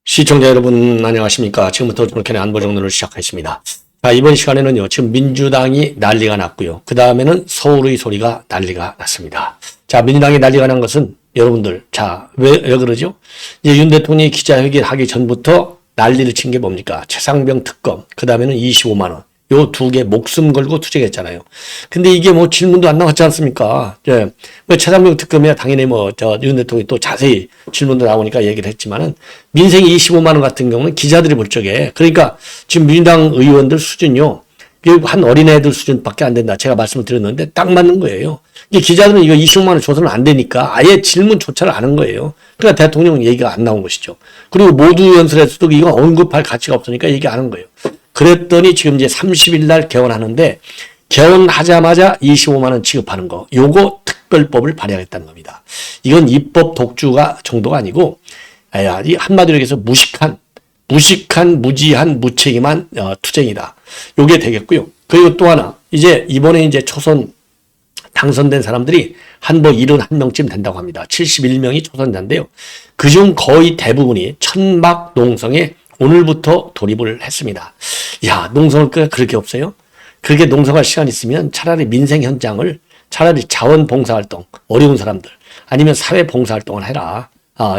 시청자 여러분 안녕하십니까. 지금부터 저렇게는 안보정론을 시작하겠습니다. 자, 이번 시간에는요, 지금 민주당이 난리가 났고요. 그 다음에는 서울의 소리가 난리가 났습니다. 자, 민주당이 난리가 난 것은 여러분들, 자, 왜 그러죠? 이제 윤 대통령이 기자회견 하기 전부터 난리를 친 게 뭡니까? 최상병 특검, 그 다음에는 25만원. 요 두 개 목숨 걸고 투쟁했잖아요. 근데 이게 뭐 질문도 안 나왔지 않습니까? 예. 뭐 최상병 특검이야 당연히 윤 대통령이 또 자세히 질문도 나오니까 얘기를 했지만은 민생 25만원 같은 경우는 기자들이 볼 적에 그러니까 지금 민주당 의원들 수준요. 한 어린애들 수준밖에 안 된다. 제가 말씀을 드렸는데 딱 맞는 거예요. 이게 기자들은 이거 25만원 줘서는 안 되니까 아예 질문조차를 안 한 거예요. 그러니까 대통령 얘기가 안 나온 것이죠. 그리고 모두 연설에서도 이거 언급할 가치가 없으니까 얘기 안 한 거예요. 그랬더니 지금 이제 30일 날 개원하는데 개원하자마자 25만원 지급하는 거. 요거 특별법을 발의하겠다는 겁니다. 이건 입법 독주가 정도가 아니고 한마디로 얘기해서 무식한 무지한 무책임한 투쟁이다. 요게 되겠고요. 그리고 또 하나 이제 이번에 이제 초선 당선된 사람들이 한 71명쯤 된다고 합니다. 71명이 초선자인데요. 그중 거의 대부분이 천막 농성에 오늘부터 돌입을 했습니다. 야, 농성을 그렇게 없어요? 그렇게 농성할 시간 있으면 차라리 민생 현장을 차라리 자원봉사활동, 어려운 사람들 아니면 사회봉사활동을 해라.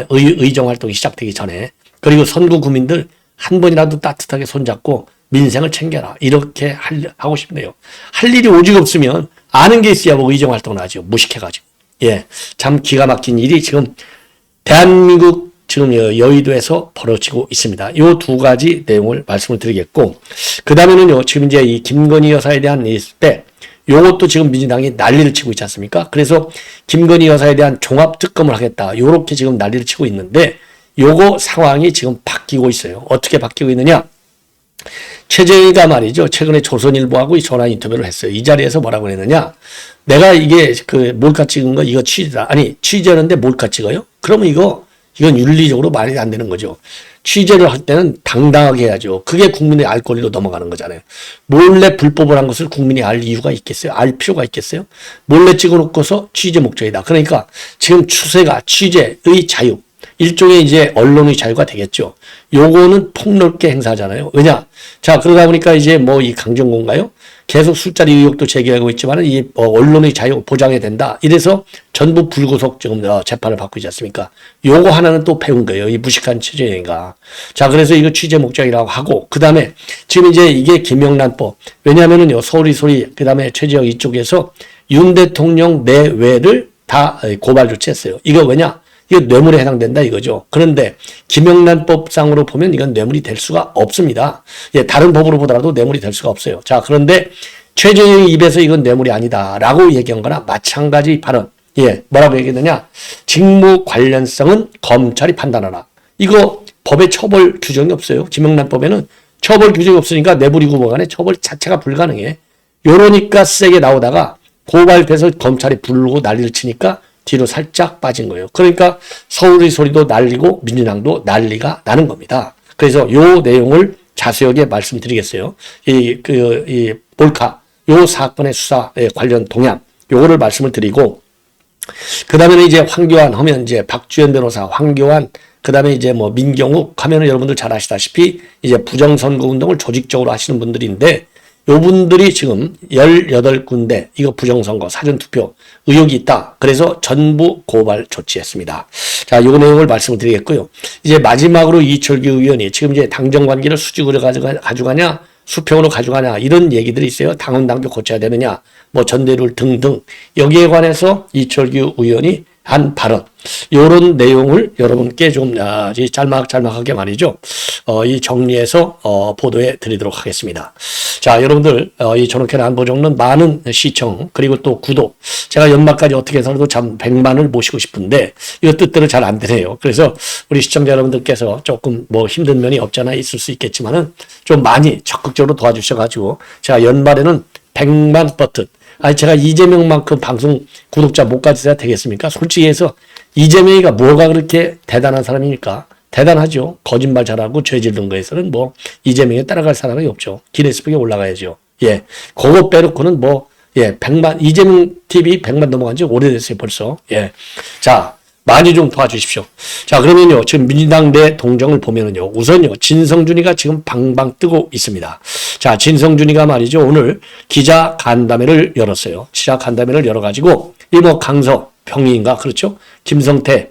의정활동이 시작되기 전에. 그리고 선구 구민들 한 번이라도 따뜻하게 손잡고 민생을 챙겨라. 이렇게 하고 싶네요. 할 일이 오직 없으면 아는 게 있어야 뭐 의정활동을 하죠. 무식해가지고. 예, 참 기가 막힌 일이 지금 대한민국 지금 여의도에서 벌어지고 있습니다. 요 두 가지 내용을 말씀을 드리겠고, 그 다음에는요, 지금 이제 이 김건희 여사에 대한 있을 때, 요것도 지금 민주당이 난리를 치고 있지 않습니까? 그래서 김건희 여사에 대한 종합특검을 하겠다. 요렇게 지금 난리를 치고 있는데, 요거 상황이 지금 바뀌고 있어요. 어떻게 바뀌고 있느냐? 최재희가 말이죠. 최근에 조선일보하고 전화 인터뷰를 했어요. 이 자리에서 뭐라고 했느냐? 내가 이게 몰카 찍은 거 이거 취재다. 아니, 취재하는데 몰카 찍어요? 그러면 이건 윤리적으로 말이 안 되는 거죠. 취재를 할 때는 당당하게 해야죠. 그게 국민의 알 권리로 넘어가는 거잖아요. 몰래 불법을 한 것을 국민이 알 이유가 있겠어요? 알 필요가 있겠어요? 몰래 찍어놓고서 취재 목적이다. 그러니까 지금 추세가 취재의 자유, 일종의 이제 언론의 자유가 되겠죠. 요거는 폭넓게 행사하잖아요. 왜냐? 자, 그러다 보니까 이제 이 강정구인가요? 계속 술자리 의혹도 제기하고 있지만 이 언론의 자유 보장해야 된다. 이래서 전부 불구속 지금 재판을 받고 있지 않습니까? 요거 하나는 또 배운 거예요. 이 무식한 취재인가. 자, 그래서 이거 취재 목적이라고 하고, 그 다음에 지금 이제 이게 김영란법. 왜냐하면은요, 서울의 소리, 그 다음에 최재형 이쪽에서 윤 대통령 내외를 다 고발 조치했어요. 이거 왜냐? 이거 뇌물에 해당된다 이거죠. 그런데 김영란법상으로 보면 이건 뇌물이 될 수가 없습니다. 예, 다른 법으로 보더라도 뇌물이 될 수가 없어요. 자, 그런데 최재형이 입에서 이건 뇌물이 아니다라고 얘기한 거나 마찬가지 발언. 예, 뭐라고 얘기했느냐? 직무 관련성은 검찰이 판단하라. 이거 법에 처벌 규정이 없어요. 김영란법에는 처벌 규정이 없으니까 내부리고 뭐간에 처벌 자체가 불가능해. 요러니까 세게 나오다가 고발돼서 검찰이 부르고 난리를 치니까 뒤로 살짝 빠진 거예요. 그러니까 서울의 소리도 날리고 민주당도 난리가 나는 겁니다. 그래서 요 내용을 자세하게 말씀드리겠어요. 이 몰카, 요 사건의 수사에 관련 동향, 요거를 말씀을 드리고, 그 다음에는 이제 황교안 하면 이제 박주현 변호사, 황교안, 그 다음에 이제 민경욱 하면은 여러분들 잘 아시다시피 이제 부정선거 운동을 조직적으로 하시는 분들인데, 요 분들이 지금 18군데 이거 부정선거 사전투표 의혹이 있다. 그래서 전부 고발 조치했습니다. 자, 요 내용을 말씀을 드리겠고요. 이제 마지막으로 이철규 의원이 지금 이제 당정관계를 수직으로 가져가냐 수평으로 가져가냐 이런 얘기들이 있어요. 당헌 당규 고쳐야 되느냐 전대룰 등등 여기에 관해서 이철규 의원이 한 발언 요런 내용을 여러분께 좀 짤막짤막하게 말이죠. 이 정리해서 보도해 드리도록 하겠습니다. 자, 여러분들 이 저렇게는 안보정론 많은 시청 그리고 또 구독 제가 연말까지 어떻게 해서라도 참 100만을 모시고 싶은데 이거 뜻대로 잘 안 되네요. 그래서 우리 시청자 여러분들께서 조금 힘든 면이 없잖아 있을 수 있겠지만은 좀 많이 적극적으로 도와주셔가지고 제가 연말에는 100만 버튼 제가 이재명만큼 방송 구독자 못 가져야 되겠습니까? 솔직히 해서 이재명이가 뭐가 그렇게 대단한 사람입니까? 대단하죠. 거짓말 잘하고 죄 짓는 거에서는 뭐 이재명에 따라갈 사람이 없죠. 기네스북에 올라가야죠. 예. 그거 빼놓고는 뭐, 예, 100만, 이재명 TV 100만 넘어간 지 오래됐어요, 벌써. 예. 자, 많이 좀 도와주십시오. 자, 그러면요, 지금 민주당 내 동정을 보면은요, 우선요, 진성준이가 지금 방방 뜨고 있습니다. 자, 진성준이가 말이죠, 오늘 기자 간담회를 열었어요. 기자 간담회를 열어가지고, 이 뭐 강서 평의인가, 그렇죠? 김성태,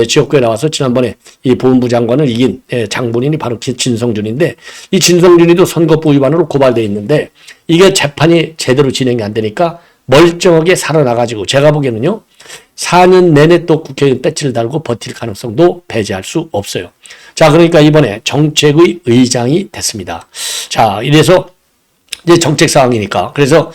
지역구에 나와서 지난번에 이 보훈부 장관을 이긴 장본인이 바로 진성준인데, 이 진성준이도 선거법 위반으로 고발돼 있는데, 이게 재판이 제대로 진행이 안 되니까 멀쩡하게 살아나가지고, 제가 보기에는요, 4년 내내 또 국회의원 배지를 달고 버틸 가능성도 배제할 수 없어요. 자, 그러니까 이번에 정책의 의장이 됐습니다. 자, 이래서 이제 정책 상황이니까. 그래서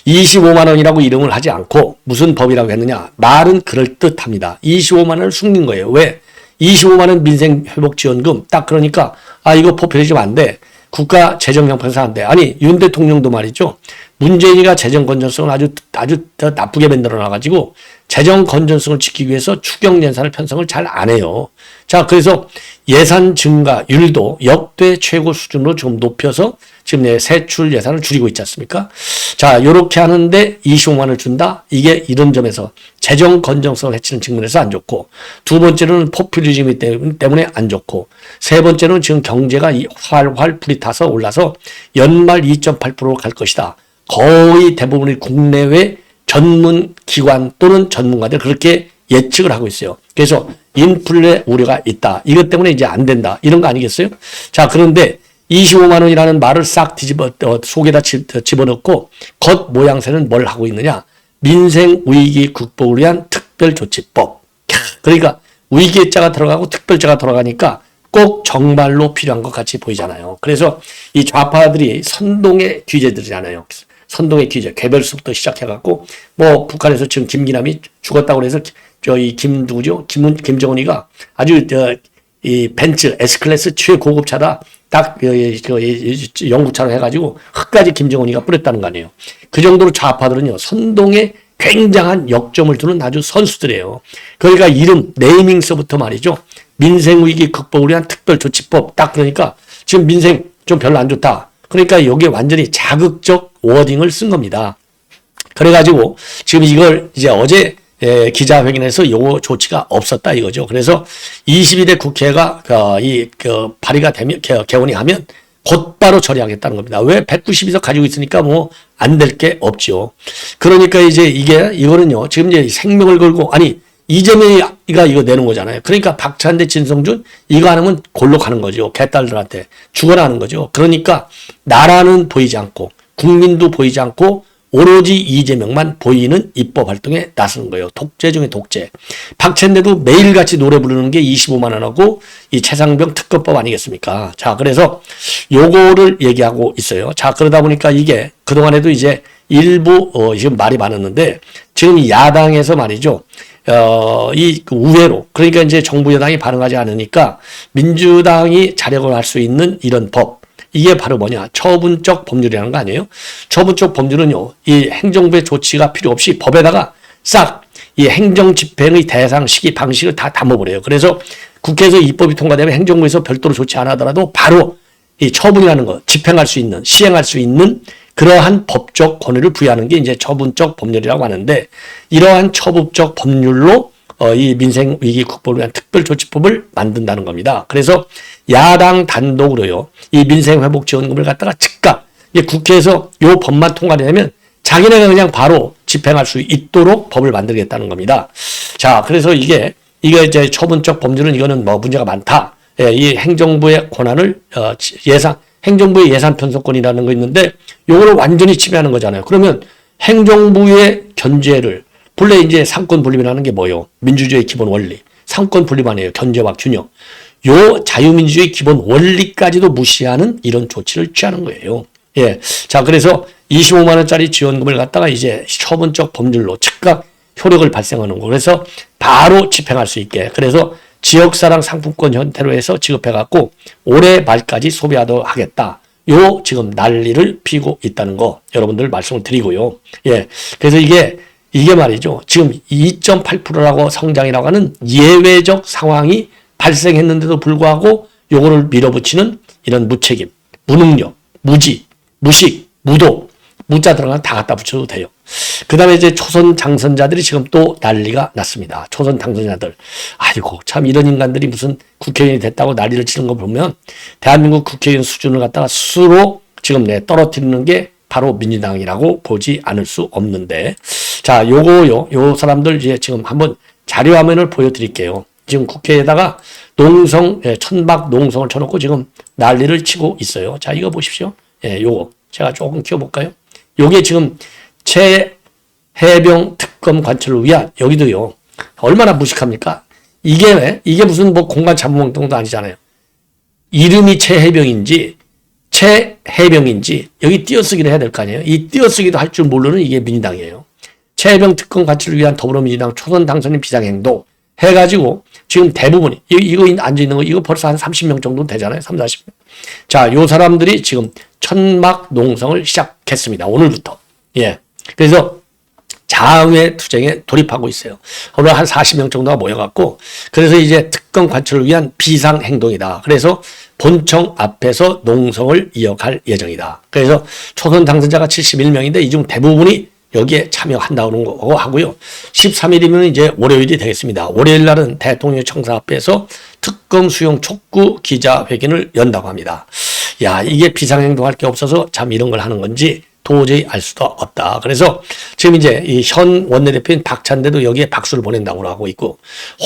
25만 원이라고 이름을 하지 않고 무슨 법이라고 했느냐. 말은 그럴듯합니다. 25만 원을 숨긴 거예요. 왜? 25만 원 민생회복지원금. 딱 그러니까 이거 포퓰리즘 안 돼. 국가 재정 형편상 안 돼. 아니 윤 대통령도 말이죠. 문재인이가 재정 건전성을 아주 더 나쁘게 만들어 놔가지고 재정 건전성을 지키기 위해서 추경 예산을 편성을 잘 안 해요. 자, 그래서 예산 증가율도 역대 최고 수준으로 좀 높여서 지금 세출 예산을 줄이고 있지 않습니까? 자, 요렇게 하는데 25만 원을 준다? 이게 이런 점에서 재정 건전성을 해치는 측면에서 안 좋고, 두 번째로는 포퓰리즘이 때문에 안 좋고, 세 번째로는 지금 경제가 활활 불이 타서 올라서 연말 2.8%로 갈 것이다. 거의 대부분의 국내외 전문 기관 또는 전문가들 그렇게 예측을 하고 있어요. 그래서 인플레 우려가 있다. 이것 때문에 이제 안 된다. 이런 거 아니겠어요? 자, 그런데 25만 원이라는 말을 싹 속에다 집어넣고 겉 모양새는 뭘 하고 있느냐? 민생 위기 극복을 위한 특별조치법. 그러니까 위기자가 들어가고 특별자가 들어가니까 꼭 정말로 필요한 것 같이 보이잖아요. 그래서 이 좌파들이 선동의 규제들이잖아요. 선동의 규제, 개별수부터 시작해갖고, 뭐, 북한에서 지금 김기남이 죽었다고 해서, 누구죠? 김정은이가 아주, 이 벤츠, S클래스 최고급 차다, 딱, 영구차로 해가지고, 흙까지 김정은이가 뿌렸다는 거 아니에요. 그 정도로 좌파들은요, 선동에 굉장한 역점을 두는 아주 선수들이에요. 그러니까 이름, 네이밍서부터 말이죠. 민생위기 극복을 위한 특별조치법, 딱 그러니까, 지금 민생 좀 별로 안 좋다. 그러니까 여기에 완전히 자극적 워딩을 쓴 겁니다. 그래가지고 지금 이걸 이제 어제 기자회견에서 요 조치가 없었다 이거죠. 그래서 22대 국회가 발의가 되면 개원이 하면 곧바로 처리하겠다는 겁니다. 왜 192석 가지고 있으니까 뭐 안 될 게 없죠. 그러니까 이제 이거는요. 지금 이제 생명을 걸고 이재명이가 이거 내는 거잖아요. 그러니까 박찬대, 진성준 이거 안 하면 골로 가는 거죠. 개딸들한테 죽어라 하는 거죠. 그러니까 나라는 보이지 않고 국민도 보이지 않고 오로지 이재명만 보이는 입법 활동에 나서는 거예요. 독재 중에 독재. 박찬대도 매일같이 노래 부르는 게 25만 원하고 이 최상병 특검법 아니겠습니까? 자, 그래서 요거를 얘기하고 있어요. 자, 그러다 보니까 이게 그동안에도 이제 일부 지금 말이 많았는데 지금 야당에서 말이죠. 우회로 그러니까 이제 정부 여당이 반응하지 않으니까 민주당이 자력을 할 수 있는 이런 법 이게 바로 뭐냐 처분적 법률이라는 거 아니에요? 처분적 법률은요 이 행정부의 조치가 필요 없이 법에다가 싹 이 행정 집행의 대상 시기 방식을 다 담아버려요. 그래서 국회에서 입법이 통과되면 행정부에서 별도로 조치 안 하더라도 바로 이 처분이라는 거 집행할 수 있는 시행할 수 있는 그러한 법적 권위를 부여하는 게 이제 처분적 법률이라고 하는데 이러한 처분적 법률로 이 민생 위기 극복을 위한 특별조치법을 만든다는 겁니다. 그래서 야당 단독으로요 이 민생 회복 지원금을 갖다가 즉각 국회에서 요 법만 통과되면 자기네가 그냥 바로 집행할 수 있도록 법을 만들겠다는 겁니다. 자, 그래서 이게 이제 처분적 법률은 이거는 뭐 문제가 많다. 예, 이 행정부의 권한을 행정부의 예산 편성권이라는 거 있는데 요거를 완전히 침해하는 거잖아요. 그러면 행정부의 견제를 본래 이제 상권 분립이라는 게 뭐예요? 민주주의의 기본 원리. 상권 분립 아니에요. 견제와 균형. 요 자유민주주의 기본 원리까지도 무시하는 이런 조치를 취하는 거예요. 예. 자, 그래서 25만 원짜리 지원금을 갖다가 이제 처분적 법률로 즉각 효력을 발생하는 거. 그래서 바로 집행할 수 있게. 그래서 지역사랑 상품권 형태로 해서 지급해갖고 올해 말까지 소비하도록 하겠다. 요 지금 난리를 피고 있다는 거 여러분들 말씀을 드리고요. 예. 그래서 이게 말이죠. 지금 2.8%라고 성장이라고 하는 예외적 상황이 발생했는데도 불구하고 요거를 밀어붙이는 이런 무책임, 무능력, 무지, 무식, 무도, 무자 들어가면 다 갖다 붙여도 돼요. 그 다음에 이제 초선 당선자들이 지금 또 난리가 났습니다. 초선 당선자들. 아이고, 참 이런 인간들이 무슨 국회의원이 됐다고 난리를 치는 거 보면 대한민국 국회의원 수준을 갖다가 스스로 지금 떨어뜨리는 게 바로 민주당이라고 보지 않을 수 없는데. 자, 요 사람들 이제 지금 한번 자료화면을 보여드릴게요. 지금 국회에다가 천박 농성을 쳐놓고 지금 난리를 치고 있어요. 자, 이거 보십시오. 예, 요거. 제가 조금 키워볼까요? 요게 지금 해병 특검 관철을 위한, 여기도요. 얼마나 무식합니까? 이게 무슨 뭐 공간 자문운동도 아니잖아요. 이름이 최해병인지 여기 띄어쓰기를 해야 될 거 아니에요. 이 띄어쓰기도 할 줄 모르는 이게 민주당이에요. 최해병 특검 관철을 위한 더불어민주당 초선 당선인 비상행동 해가지고 지금 대부분이 이거 앉아있는 거 이거 벌써 한 30명 정도 되잖아요. 30, 40명. 자, 요 사람들이 지금 천막 농성을 시작했습니다. 오늘부터. 예. 그래서 장외 투쟁에 돌입하고 있어요. 오늘 한 40명 정도가 모여갖고 그래서 이제 특검 관철을 위한 비상행동이다. 그래서 본청 앞에서 농성을 이어갈 예정이다. 그래서 초선 당선자가 71명인데 이 중 대부분이 여기에 참여한다는 거 하고요. 13일이면 이제 월요일이 되겠습니다. 월요일 날은 대통령 청사 앞에서 특검 수용 촉구 기자회견을 연다고 합니다. 야, 이게 비상행동할 게 없어서 참 이런 걸 하는 건지 도저히 알 수도 없다. 그래서 지금 이제 이 현 원내대표인 박찬대도 여기에 박수를 보낸다고 하고 있고,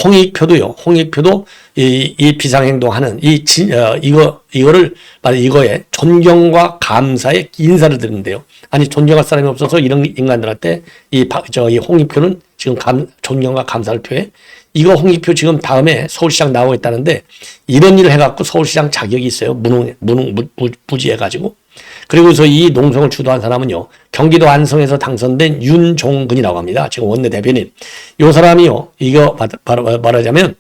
홍익표도 이 비상행동하는 이거를 말해 이거에 존경과 감사의 인사를 드리는데요. 아니, 존경할 사람이 없어서 이런 인간들한테 이 홍익표는 지금 존경과 감사를 표해. 이거 홍익표 지금 다음에 서울시장 나오고 있다는데 이런 일을 해갖고 서울시장 자격이 있어요. 무지해가지고. 그리고서 이 농성을 주도한 사람은요, 경기도 안성에서 당선된 윤종근이라고 합니다. 지금 원내대변인. 이 사람이요, 이거 말하자면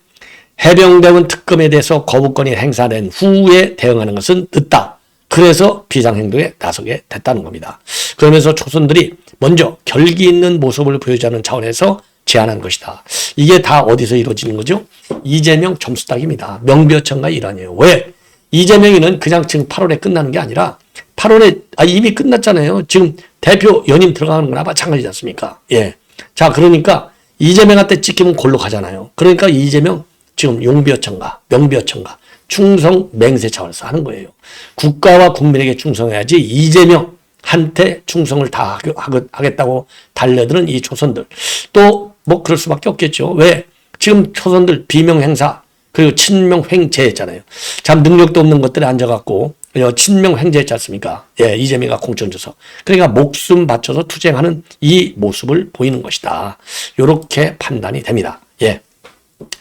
해병대원 특검에 대해서 거부권이 행사된 후에 대응하는 것은 늦다. 그래서 비상행동에 나서게 됐다는 겁니다. 그러면서 초선들이 먼저 결기 있는 모습을 보여주자는 차원에서 제안한 것이다. 이게 다 어디서 이루어지는 거죠? 이재명 점수 따기입니다. 명비어천가의 일환이에요. 왜? 이재명이는 그냥 지금 8월에 끝나는 게 아니라 8월에 이미 끝났잖아요. 지금 대표 연임 들어가는 거나 마찬가지지 않습니까? 예. 자, 그러니까 이재명한테 찍히면 골로 가잖아요. 그러니까 이재명 지금 명비어천가, 충성 맹세 차원에서 하는 거예요. 국가와 국민에게 충성해야지 이재명한테 충성을 다 하겠다고 달려드는 이 초선들. 또 뭐 그럴 수밖에 없겠죠. 왜? 지금 초선들 비명행사 그리고 친명횡재 했잖아요. 참 능력도 없는 것들이 앉아갖고 친명횡재 했지 않습니까? 예, 이재명이가 공천 줘서. 그러니까 목숨 바쳐서 투쟁하는 이 모습을 보이는 것이다. 이렇게 판단이 됩니다. 예.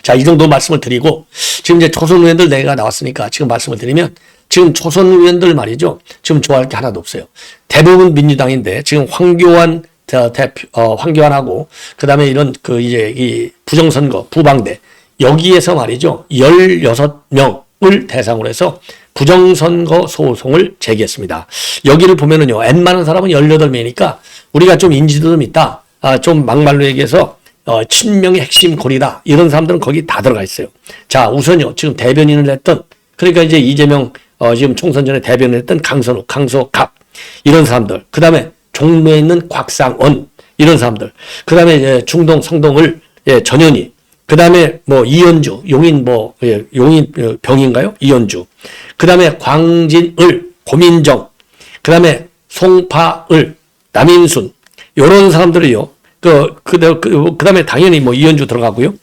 자, 이 정도 말씀을 드리고 지금 이제 초선 의원들 내가 나왔으니까 지금 말씀을 드리면 지금 초선 의원들 말이죠. 지금 좋아할 게 하나도 없어요. 대부분 민주당인데 지금 황교안하고 그다음에 이런 이제 이 부정선거 부방대 여기에서 말이죠. 16명을 대상으로 해서 부정선거 소송을 제기했습니다. 여기를 보면은요. N 많은 사람은 18명이니까 우리가 좀 인지도 좀 있다. 좀 막말로 얘기해서 친명의 핵심 고리다. 이런 사람들은 거기 다 들어가 있어요. 자, 우선요. 지금 대변인을 했던 그러니까 이제 이재명 지금 총선 전에 대변을 했던 강소갑 이런 사람들. 그다음에 종로에 있는 곽상언 이런 사람들. 그다음에 이제 중동 성동을 전현희. 그다음에 뭐 이현주 용인 용인 병인가요? 이현주. 그다음에 광진을 고민정. 그다음에 송파을 남인순. 요런 사람들이요. 그다음에 당연히 뭐 이현주 들어가고요.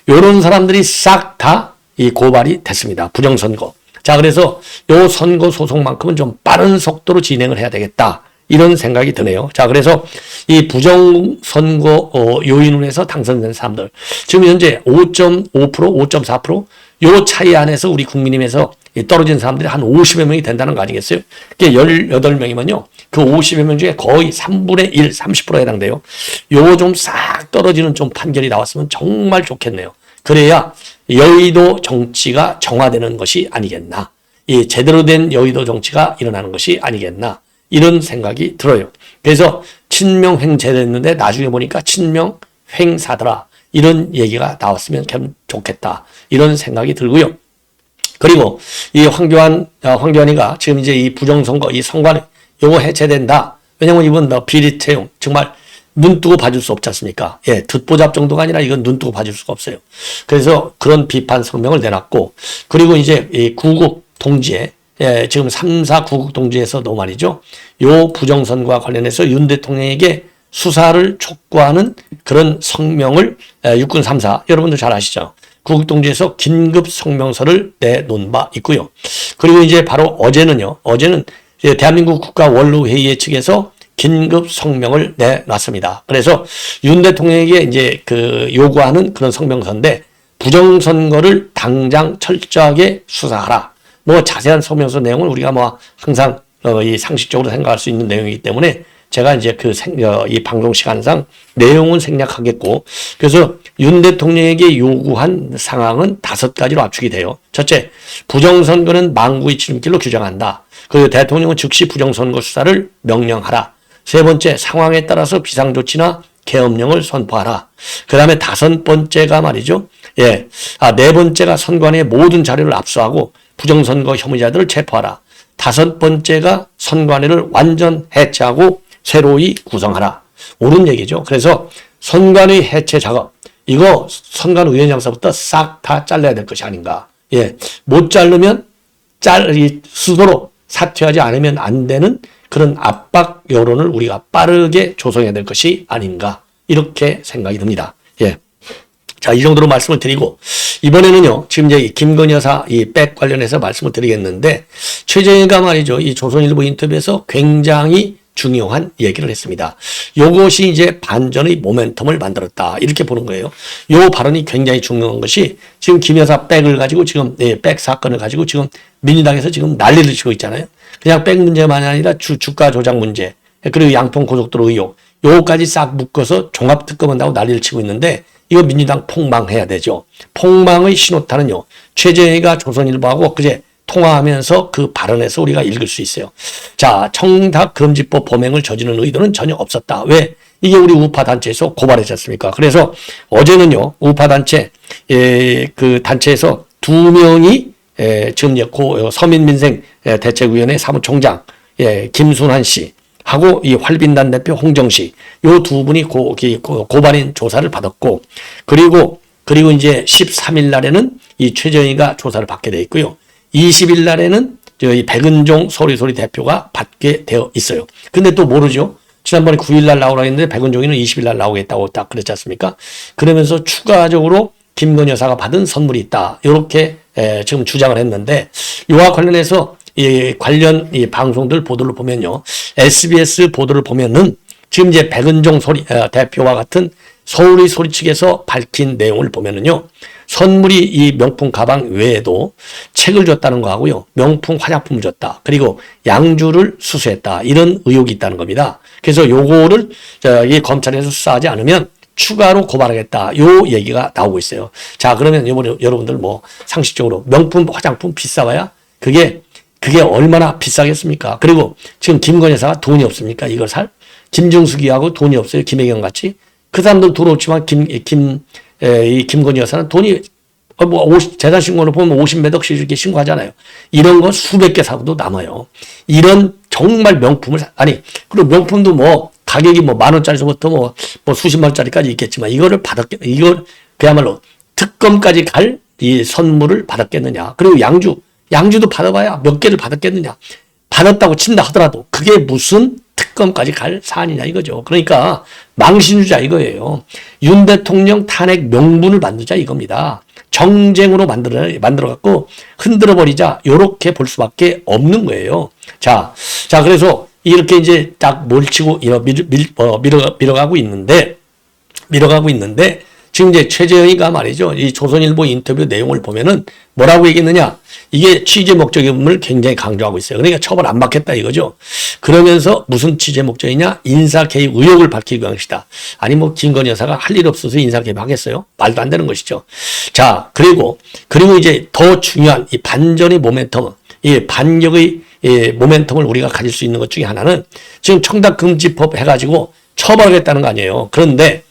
요런 사람들이 싹 다 이 고발이 됐습니다. 부정선거. 자, 그래서 요 선거 소송만큼은 좀 빠른 속도로 진행을 해야 되겠다. 이런 생각이 드네요. 자, 그래서 이 부정선거 요인으로 해서 당선된 사람들. 지금 현재 5.5%, 5.4% 요 차이 안에서 우리 국민의힘에서 떨어진 사람들이 한 50여 명이 된다는 거 아니겠어요? 그게 18명이면요. 그 50여 명 중에 거의 3분의 1, 30%에 해당돼요. 요거 좀 싹 떨어지는 좀 판결이 나왔으면 정말 좋겠네요. 그래야 여의도 정치가 정화되는 것이 아니겠나. 이 제대로 된 여의도 정치가 일어나는 것이 아니겠나. 이런 생각이 들어요. 그래서 친명횡재됐는데 나중에 보니까 친명횡사더라. 이런 얘기가 나왔으면 참 좋겠다. 이런 생각이 들고요. 그리고 이 황교안이가 지금 이제 이 부정선거, 이 선관위 요거 해체된다. 왜냐면 이번 비리 채용 정말 눈 뜨고 봐줄 수 없지 않습니까? 예, 듣보잡 정도가 아니라 이건 눈 뜨고 봐줄 수가 없어요. 그래서 그런 비판 성명을 내놨고, 그리고 이제 이 구국 동지에, 예, 지금 3, 4 구국 동지에서도 말이죠. 요 부정선거와 관련해서 윤 대통령에게 수사를 촉구하는 그런 성명을 육군 3사, 여러분들 잘 아시죠? 구국 동지에서 긴급 성명서를 내놓은 바 있고요. 그리고 이제 바로 어제는 대한민국 국가원로회의 측에서 긴급 성명을 내놨습니다. 그래서 윤 대통령에게 이제 요구하는 그런 성명서인데, 부정선거를 당장 철저하게 수사하라. 뭐 자세한 성명서 내용은 우리가 뭐 항상 이 상식적으로 생각할 수 있는 내용이기 때문에 제가 이제 이 방송 시간상 내용은 생략하겠고, 그래서 윤 대통령에게 요구한 상황은 5가지로 압축이 돼요. 첫째, 부정선거는 망구의 지름길로 규정한다. 그리고 대통령은 즉시 부정선거 수사를 명령하라. 세 번째, 상황에 따라서 비상조치나 계엄령을 선포하라. 그 다음에 5번째가 말이죠. 예. 네 번째가 선관위의 모든 자료를 압수하고 부정선거 혐의자들을 체포하라. 5번째가 선관위를 완전 해체하고 새로이 구성하라. 옳은 얘기죠. 그래서 선관위 해체 작업, 이거 선관위원장서부터 싹 다 잘라야 될 것이 아닌가. 예. 못 자르면 스스로 사퇴하지 않으면 안 되는 그런 압박 여론을 우리가 빠르게 조성해야 될 것이 아닌가. 이렇게 생각이 듭니다. 예. 자, 이 정도로 말씀을 드리고, 이번에는요, 지금 이제 김건희 여사 이 백 관련해서 말씀을 드리겠는데, 최재희가 말이죠, 이 조선일보 인터뷰에서 굉장히 중요한 얘기를 했습니다. 요것이 이제 반전의 모멘텀을 만들었다. 이렇게 보는 거예요. 요 발언이 굉장히 중요한 것이, 지금 김 여사 백을 가지고 지금, 백 사건을 가지고 지금 민주당에서 지금 난리를 치고 있잖아요. 그냥 백 문제만 아니라 주가 조작 문제, 그리고 양평 고속도로 의혹, 요거까지 싹 묶어서 종합특검한다고 난리를 치고 있는데, 이거 민주당 폭망해야 되죠. 폭망의 신호탄은요, 최재희가 조선일보하고 그제 통화하면서 그 발언에서 우리가 읽을 수 있어요. 자, 청탁금지법 범행을 저지른 의도는 전혀 없었다. 왜? 이게 우리 우파 단체에서 고발했지 않습니까? 그래서 어제는요, 우파 단체, 그 단체에서 2명이 지금 서민민생 대책위원회 사무총장, 김순환 씨, 하고 이 활빈단 대표 홍정 씨, 요 2분이 고발인 조사를 받았고, 그리고 이제 13일 날에는 이 최재희가 조사를 받게 돼 있고요. 20일 날에는 이 백은종 소리소리 대표가 받게 되어 있어요. 근데 또 모르죠. 지난번에 9일 날 나오라 했는데 백은종이는 20일 날 나오겠다고 딱 그랬지 않습니까? 그러면서 추가적으로 김건희 여사가 받은 선물이 있다. 이렇게 지금 주장을 했는데, 이와 관련해서 이 관련 이 방송들 보도를 보면요, SBS 보도를 보면은 지금 이제 백은종 대표와 같은 서울의 소리 측에서 밝힌 내용을 보면은요, 선물이 이 명품 가방 외에도 책을 줬다는 거 하고요, 명품 화장품을 줬다, 그리고 양주를 수수했다, 이런 의혹이 있다는 겁니다. 그래서 요거를 이 검찰에서 수사하지 않으면 추가로 고발하겠다, 요 얘기가 나오고 있어요. 자, 그러면 여러분들 뭐 상식적으로 명품 화장품 비싸봐야 그게 얼마나 비싸겠습니까? 그리고 지금 김건희 여사가 돈이 없습니까? 이걸 살? 김정숙이하고 돈이 없어요. 김혜경 같이. 그 사람들 돈 없지만 이 김건희 여사는 돈이 재산 신고를 보면 50몇 억씩 이렇게 신고하잖아요. 이런 거 수백 개 사고도 남아요. 이런 정말 명품을 그리고 명품도 뭐 가격이 뭐 10,000원짜리서부터 뭐 수십만 원짜리까지 있겠지만, 이걸 그야말로 특검까지 갈 이 선물을 받았겠느냐. 그리고 양주도 받아봐야 몇 개를 받았겠느냐. 받았다고 친다 하더라도 그게 무슨 특검까지 갈 사안이냐 이거죠. 그러니까 망신주자 이거예요. 윤 대통령 탄핵 명분을 만들자 이겁니다. 정쟁으로 만들어갖고 흔들어버리자, 요렇게 볼 수밖에 없는 거예요. 자, 그래서 이렇게 이제 딱 몰치고 밀어가고 있는데, 지금 이제 최재형이가 말이죠, 이 조선일보 인터뷰 내용을 보면은 뭐라고 얘기했느냐, 이게 취재 목적임을 굉장히 강조하고 있어요. 그러니까 처벌 안 받겠다 이거죠. 그러면서 무슨 취재 목적이냐, 인사 개입 의혹을 밝히기 위한 것이다. 아니 뭐 김건희 여사가 할 일 없어서 인사 개입 하겠어요? 말도 안 되는 것이죠. 자, 그리고 이제 더 중요한 이 반전의 모멘텀, 이 반격의 모멘텀을 우리가 가질 수 있는 것 중에 하나는, 지금 청탁금지법 해가지고 처벌하겠다는 거 아니에요. 그런데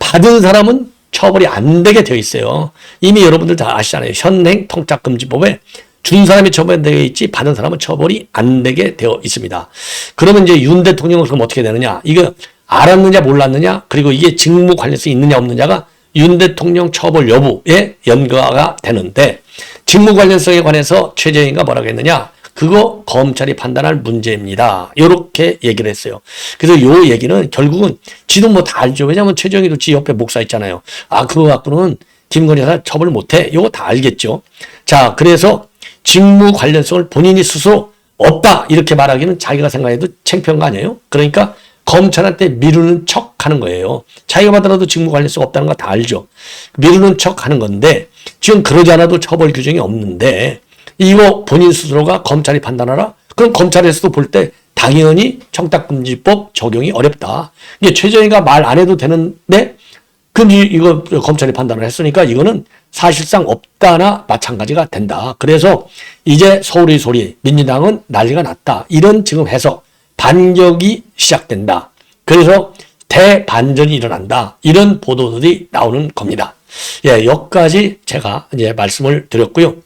받은 사람은 처벌이 안 되게 되어 있어요. 이미 여러분들 다 아시잖아요. 현행 통작금지법에 준 사람이 처벌되어 있지 받은 사람은 처벌이 안 되게 되어 있습니다. 그러면 이제 윤 대통령은 그럼 어떻게 되느냐? 이거 알았느냐 몰랐느냐? 그리고 이게 직무 관련성이 있느냐 없느냐가 윤 대통령 처벌 여부에 연관가 되는데 직무 관련성에 관해서 최재형이가 뭐라고 했느냐? 그거 검찰이 판단할 문제입니다. 이렇게 얘기를 했어요. 그래서 요 얘기는 결국은 지도 뭐 다 알죠. 왜냐하면 최재형이도 지 옆에 목사 있잖아요. 아 그거 갖고는 김건희 여사 처벌 못해. 이거 다 알겠죠. 자 그래서 직무 관련성을 본인이 스스로 없다 이렇게 말하기는 자기가 생각해도 창피한 거 아니에요. 그러니까 검찰한테 미루는 척 하는 거예요. 자기가 받더라도 직무 관련성 없다는 거 다 알죠. 미루는 척 하는 건데 지금 그러지 않아도 처벌 규정이 없는데 이거 본인 스스로가 검찰이 판단하라? 그럼 검찰에서도 볼 때 당연히 청탁금지법 적용이 어렵다. 이게 최저희가 말 안 해도 되는데 그럼 이거 검찰이 판단을 했으니까 이거는 사실상 없다나 마찬가지가 된다. 그래서 이제 서울의 소리, 민주당은 난리가 났다. 이런 지금 해석, 반격이 시작된다. 그래서 대반전이 일어난다. 이런 보도들이 나오는 겁니다. 예, 여기까지 제가 이제 말씀을 드렸고요.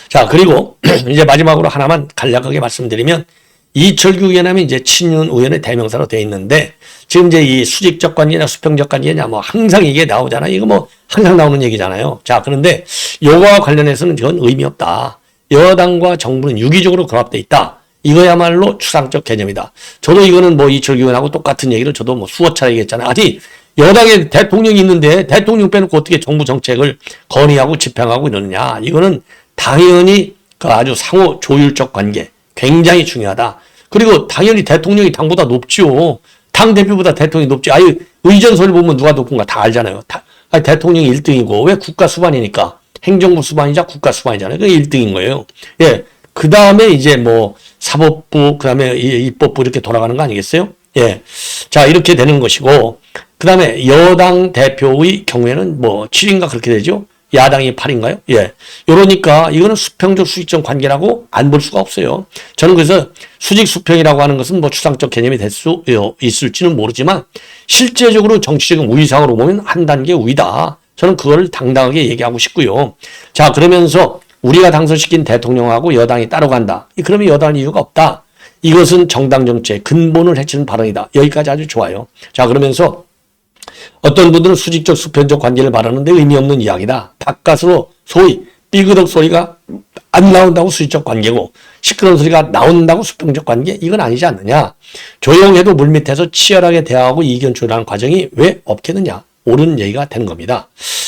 자, 그리고 이제 마지막으로 하나만 간략하게 말씀드리면 이철규 의원하면 이제 친윤 의원의 대명사로 되어 있는데 지금 이제 이 수직적 관계냐 수평적 관계냐 뭐 항상 이게 나오잖아요. 이거 뭐 항상 나오는 얘기잖아요. 자, 그런데 요거와 관련해서는 전 의미 없다. 여당과 정부는 유기적으로 결합되어 있다. 이거야말로 추상적 개념이다. 저도 이거는 뭐 이철규 의원하고 똑같은 얘기를 저도 뭐 수억 차례 얘기했잖아요. 아니 여당에 대통령이 있는데 대통령 빼놓고 어떻게 정부 정책을 건의하고 집행하고 이러느냐. 이거는 당연히 그 아주 상호 조율적 관계 굉장히 중요하다. 그리고 당연히 대통령이 당보다 높지요. 당 대표보다 대통령이 높지. 아유 의전서를 보면 누가 높은가 다 알잖아요. 아니, 대통령이 1등이고 왜 국가 수반이니까 행정부 수반이자 국가 수반이잖아요. 그게 1등인 거예요. 예. 그 다음에 이제 뭐 사법부 그 다음에 입법부 이렇게 돌아가는 거 아니겠어요? 예. 자 이렇게 되는 것이고 그 다음에 여당 대표의 경우에는 뭐 7인가 그렇게 되죠. 야당이 8인가요? 예. 이러니까 이거는 수평적 수직적 관계라고 안 볼 수가 없어요. 저는 그래서 수직 수평이라고 하는 것은 뭐 추상적 개념이 될 수 있을지는 모르지만 실제적으로 정치적인 우위상으로 보면 한 단계 우위다. 저는 그걸 당당하게 얘기하고 싶고요. 자, 그러면서 우리가 당선시킨 대통령하고 여당이 따로 간다. 그러면 여당은 이유가 없다. 이것은 정당 정치의 근본을 해치는 발언이다. 여기까지 아주 좋아요. 자, 그러면서 어떤 분들은 수직적 수평적 관계를 말하는데 의미 없는 이야기다. 바깥으로 소위 삐그덕 소리가 안 나온다고 수직적 관계고 시끄러운 소리가 나온다고 수평적 관계? 이건 아니지 않느냐. 조용해도 물밑에서 치열하게 대화하고 이견 조율하는 과정이 왜 없겠느냐. 옳은 얘기가 되는 겁니다.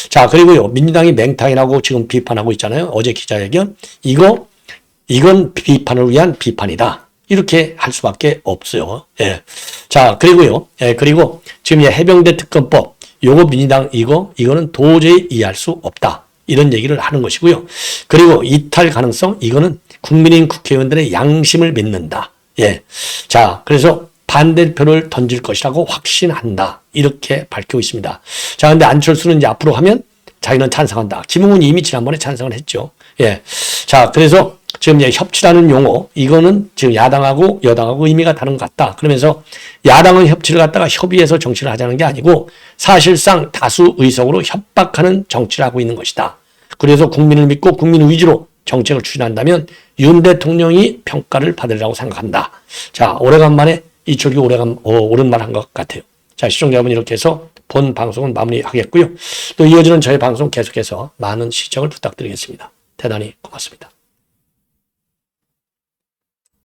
자, 그리고요. 민주당이 맹탕이라고 지금 비판하고 있잖아요. 어제 기자회견. 이건 비판을 위한 비판이다. 이렇게 할 수밖에 없어요. 예. 자, 그리고요. 예, 그리고 지금 해병대 특검법, 요거 민주당 이거는 도저히 이해할 수 없다. 이런 얘기를 하는 것이고요. 그리고 이탈 가능성, 이거는 국민의힘 국회의원들의 양심을 믿는다. 예. 자, 그래서 반대표를 던질 것이라고 확신한다. 이렇게 밝히고 있습니다. 자, 근데 안철수는 이제 앞으로 하면 자기는 찬성한다. 김웅은 이미 지난번에 찬성을 했죠. 예. 자, 그래서 지금 이제 협치라는 용어, 이거는 지금 야당하고 여당하고 의미가 다른 것 같다. 그러면서 야당은 협치를 갖다가 협의해서 정치를 하자는 게 아니고 사실상 다수 의석으로 협박하는 정치를 하고 있는 것이다. 그래서 국민을 믿고 국민 의지로 정책을 추진한다면 윤 대통령이 평가를 받으리라고 생각한다. 자, 오래간만에 이철규 오랜말 한 것 같아요. 자, 시청자 여러분 이렇게 해서 본 방송은 마무리하겠고요. 또 이어지는 저희 방송 계속해서 많은 시청을 부탁드리겠습니다. 대단히 고맙습니다.